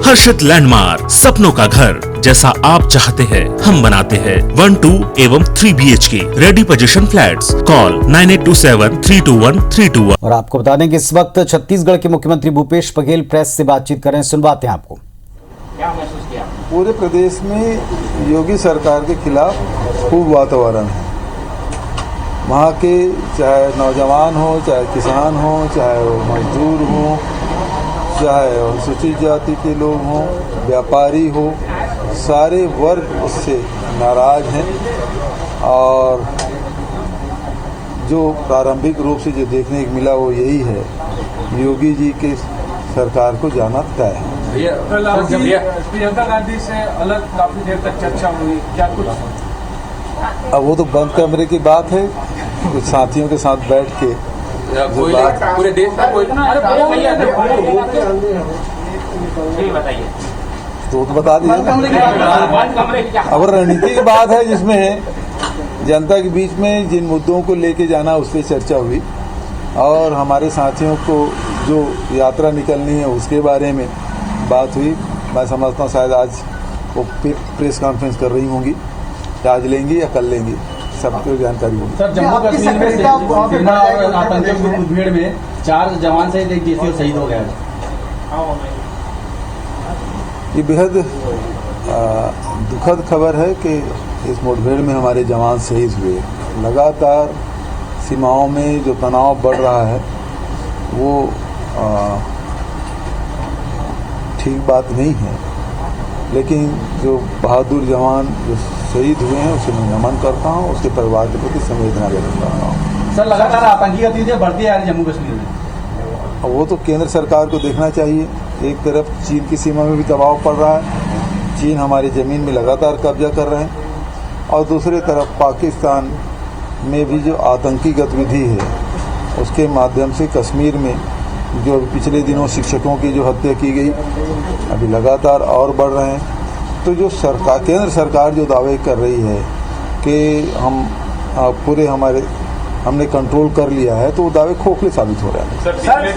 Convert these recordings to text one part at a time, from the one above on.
हर्षित landmark, सपनों का घर जैसा आप चाहते हैं हम बनाते हैं। 1, 2 एवं 3 BHK ready position flats. Call 9827321321। और आपको बता दें कि इस वक्त छत्तीसगढ़ के मुख्यमंत्री भूपेश बघेल प्रेस से बातचीत कर रहे हैं। सुनवाते हैं आपको। क्या महसूस किया? पूरे प्रदेश में योगी सरकार के खिलाफ खूब वातावरण है। वहाँ के चाहे नौजवान हो, चाहे किसान हो, चाहे वो मजदूर हो, चाहे अनुसूचित जाति के लोग हों, व्यापारी हो, सारे वर्ग उससे नाराज हैं। और जो प्रारंभिक रूप से जो देखने को मिला वो यही है, योगी जी के सरकार को जाना तय है। प्रियंका गांधी से अलग काफी देर तक चर्चा हुई, क्या कुछ? अब वो तो बंद कमरे की बात है, कुछ साथियों के साथ बैठ के पूरे देश का कोई बताइए तो बता दीजिए। अब रणनीति की बात है जिसमें जनता के बीच में जिन मुद्दों को लेके जाना उस पर चर्चा हुई, और हमारे साथियों को जो यात्रा निकलनी है उसके बारे में बात हुई। मैं समझता हूँ शायद आज वो प्रेस कॉन्फ्रेंस कर रही होंगी, आज लेंगी या कल लेंगी, सबको जानकारी होगी। सर, जम्मू कश्मीर में सेना और आतंकी मुठभेड़ में 4 जवान सहित एक DCO शहीद हो गया है। ये बेहद दुखद खबर है कि इस मुठभेड़ में हमारे जवान शहीद हुए। लगातार सीमाओं में जो तनाव बढ़ रहा है वो ठीक बात नहीं है, लेकिन जो बहादुर जवान जो शहीद हुए हैं उसे मैं नमन करता हूँ, उसके परिवार के प्रति संवेदना व्यक्त करता हूँ। सर, लगातार आतंकी गतिविधियां बढ़ती आ रही जम्मू कश्मीर में। वो तो केंद्र सरकार को देखना चाहिए। एक तरफ चीन की सीमा में भी दबाव पड़ रहा है, चीन हमारी ज़मीन में लगातार कब्जा कर रहे हैं, और दूसरी तरफ पाकिस्तान में भी जो आतंकी गतिविधि है उसके माध्यम से कश्मीर में जो पिछले दिनों शिक्षकों की जो हत्या की गई अभी लगातार और बढ़ रहे हैं। तो जो सरकार, केंद्र सरकार जो दावे कर रही है कि हम पूरे हमने कंट्रोल कर लिया है, तो वो दावे खोखले साबित हो रहे हैं। सर, पिछले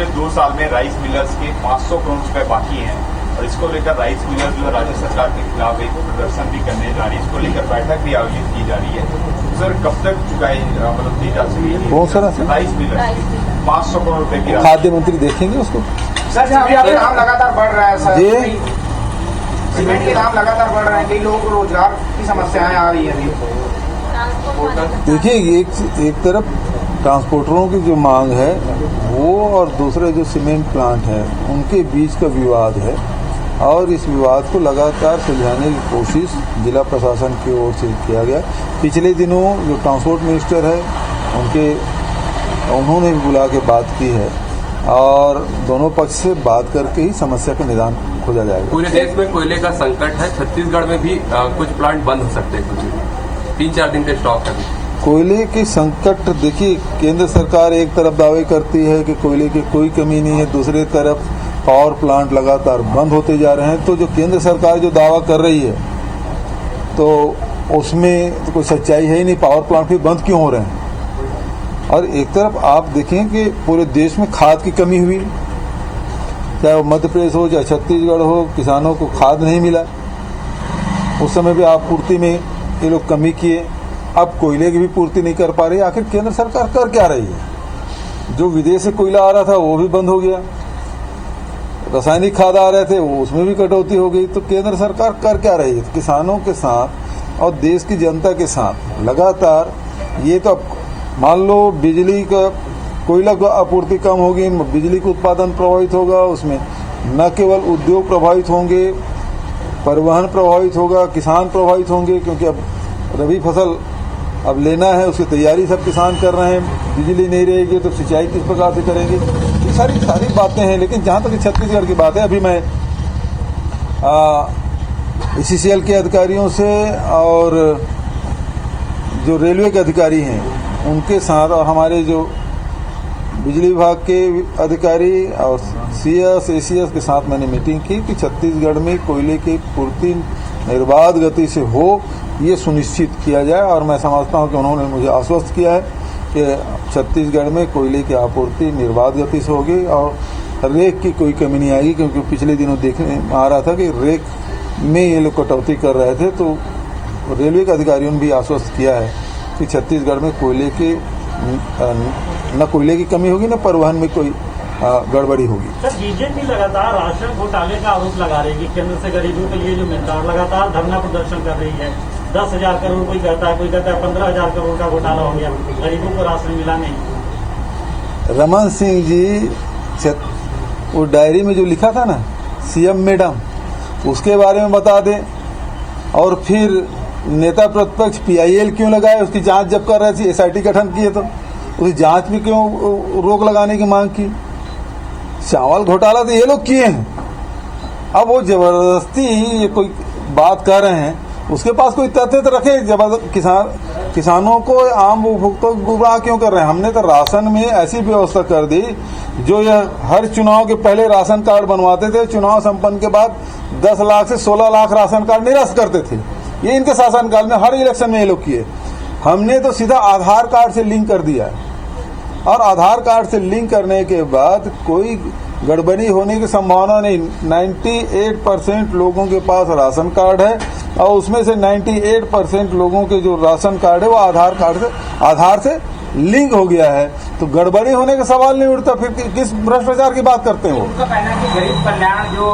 2 साल में राइस मिलर्स के 500 करोड़ रुपए बाकी हैं, और इसको लेकर राइस मिलर्स जो राज्य सरकार के खिलाफ एक प्रदर्शन भी करने जा रही है, इसको लेकर बैठक भी आयोजित की जा रही है। सर, कब तक चुकाई दी जा सकती है? बहुत सारा राइस मिलर्स 500 करोड़ रुपए की खाद्य मंत्री देखेंगे उसको। सर, दाम लगातार बढ़ रहा है सर, सीमेंट के दाम लगातार बढ़ रहे हैं, कई लोगों को रोजगार की समस्याएं आ रही है। देखिए, एक तरफ ट्रांसपोर्टरों की जो मांग है वो, और दूसरे जो सीमेंट प्लांट है उनके बीच का विवाद है, और इस विवाद को लगातार सुलझाने की कोशिश जिला प्रशासन की ओर से किया गया। पिछले दिनों जो ट्रांसपोर्ट मिनिस्टर है उन्होंने भी बुला के बात की है, और दोनों पक्ष से बात करके ही समस्या का निदान खोजा जाएगा। पूरे देश में कोयले का संकट है, छत्तीसगढ़ में भी कुछ प्लांट बंद हो सकते हैं, कुछ 3-4 दिन के स्टॉक है। कोयले के संकट, देखिए, केंद्र सरकार एक तरफ दावे करती है कि कोयले की कोई कमी नहीं है, दूसरी तरफ पावर प्लांट लगातार बंद होते जा रहे हैं। तो जो केंद्र सरकार जो दावा कर रही है तो उसमें तो कोई सच्चाई है ही नहीं। पावर प्लांट भी बंद क्यों हो रहे हैं? और एक तरफ आप देखें कि पूरे देश में खाद की कमी हुई, चाहे वो मध्य प्रदेश हो चाहे छत्तीसगढ़ हो, किसानों को खाद नहीं मिला। उस समय भी आपूर्ति में ये लोग कमी किए, अब कोयले की भी पूर्ति नहीं कर पा रही। आखिर केंद्र सरकार कर क्या रही है? जो विदेश से कोयला आ रहा था वो भी बंद हो गया, रासायनिक खाद आ रहे थे वो उसमें भी कटौती हो गई। तो केंद्र सरकार कर क्या रही है? किसानों के साथ और देश की जनता के साथ लगातार, ये तो मान लो बिजली का, कोयला का आपूर्ति कम होगी, बिजली का उत्पादन प्रभावित होगा, उसमें न केवल उद्योग प्रभावित होंगे, परिवहन प्रभावित होगा, किसान प्रभावित होंगे, क्योंकि अब रबी फसल अब लेना है, उसकी तैयारी सब किसान कर रहे हैं। बिजली नहीं रहेगी तो सिंचाई किस प्रकार से करेंगे? ये सारी बातें हैं। लेकिन जहाँ तक छत्तीसगढ़ की बात है, अभी मैं ECCL के अधिकारियों से और जो रेलवे के अधिकारी हैं उनके साथ, और हमारे जो बिजली विभाग के अधिकारी और CS, ACS के साथ मैंने मीटिंग की कि छत्तीसगढ़ में कोयले की पूर्ति निर्बाध गति से हो, ये सुनिश्चित किया जाए। और मैं समझता हूं कि उन्होंने मुझे आश्वस्त किया है कि छत्तीसगढ़ में कोयले की आपूर्ति निर्बाध गति से होगी, और रेक की कोई कमी नहीं आएगी, क्योंकि पिछले दिनों देखने में आ रहा था कि रेक में ये लोग कटौती कर रहे थे। तो रेलवे के अधिकारियों ने भी आश्वस्त किया है कि छत्तीसगढ़ में न कोयले की कमी होगी, न परिवहन में कोई गड़बड़ी होगी। सर, बीजेपी लगातार राशन घोटाले का आरोप लगा रही है कि केंद्र से गरीबों के लिए जो मिलता लगातार धरना प्रदर्शन कर रही है। 10,000 करोड़ कोई कहता है, 15,000 करोड़ का घोटाला हो गया, गरीबों को राशन मिला नहीं। रमन सिंह जी वो डायरी में जो लिखा था ना सीएम मैडम, उसके बारे में बता दें। और फिर नेता प्रतिपक्ष पीआईएल क्यों लगाए, उसकी जांच जब कर रहे थे, एसआईटी गठन किए तो उसकी जांच भी क्यों रोक लगाने की मांग की। चावल घोटाला तो ये लोग किए हैं, अब वो जबरदस्ती ये कोई बात कर रहे हैं, उसके पास कोई तथ्य तो रखे। जबरदस्त किसानों को, आम उपभोक्ताओं को गुमराह क्यों कर रहे हैं। हमने तो राशन में ऐसी व्यवस्था कर दी, जो यह हर चुनाव के पहले राशन कार्ड बनवाते थे, चुनाव संपन्न के बाद 10 लाख से 16 लाख राशन कार्ड निरस्त करते थे। ये इनके शासनकाल में हर इलेक्शन में ये लोग किए। हमने तो सीधा आधार कार्ड से लिंक कर दिया, और आधार कार्ड से लिंक करने के बाद कोई गड़बड़ी होने की संभावना नहीं। 98% लोगों के पास राशन कार्ड है, और उसमें से 98% लोगों के जो राशन कार्ड है वो आधार से लिंक हो गया है। तो गड़बड़ी होने का सवाल नहीं उठता। फिर किस भ्रष्टाचार की बात करते हैं वो। उनका कहना है कि गरीब कल्याण जो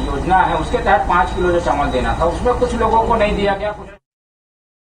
योजना है उसके तहत 5 किलो जो चावल देना था, उसमें कुछ लोगों को नहीं दिया गया, कुछ